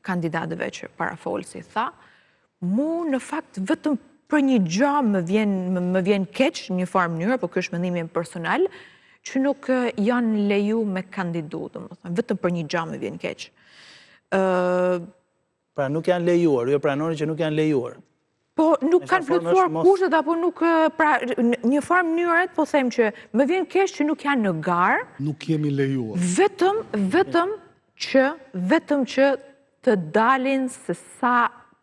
kandidatëve që parafolsi tha, mu në fakt vetëm për një gjë më vjen keq në një farë mënyrë, por ky është mendimi im personal, që nuk janë leju me kandidu, domethënë vetëm për një gjë më vjen keq. Pra nuk janë lejuar, jo pranoni që nuk janë lejuar. Po nuk kanë plotësuar kushtet apo nuk, pra një farë mënyrë po them që më vjen keq që nuk janë në garë. Nuk jemi lejuar. Vetëm që të dalin se sa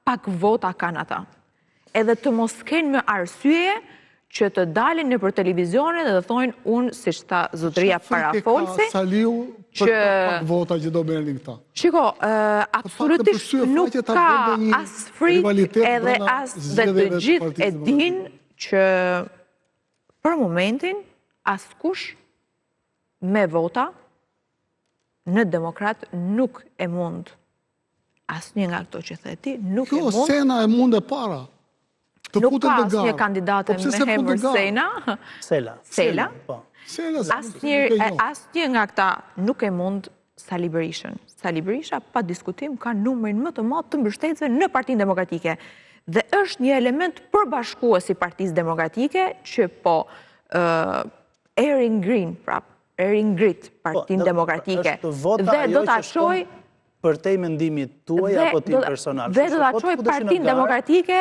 pak vota kanë ata. Edhe të mos kenë më arsye që të dalin në për televizione dhe të thojnë unë, si shta zotëria parafolsi, Saliu për pak vota që do merrnin këta. Shiko, absolutisht nuk ka as frikë edhe as dhe të gjithë e din që për momentin askush me vota në demokrat nuk e mund. Asnjë nga këto që the ti nuk e mund. Kjo Sena e mund e para. Nuk ka asnjë kandidate me emër Sena. Sela. Asnjë nga këta nuk e mund Sali Berishën. Sali Berisha, pa diskutim, ka numrin më të madh të mbështetësve në Partinë Demokratike. Dhe është një element përbashkues i Partisë Demokratike që po ringrit Partinë Demokratike. Dhe do ta shoj për te mendimit tuaj apo tim personal. Dhe do ta çoj Partinë Demokratike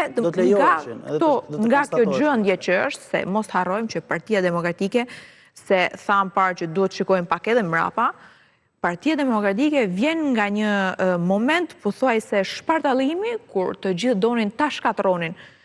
nga kjo gjendje që është, se mos harrojmë që Partia Demokratike, se thamë parë që duhet shikojmë pak edhe mrapa, Partia Demokratike vjen nga një moment pothuajse shpartallimi, kur të gjithë donin ta shkatronin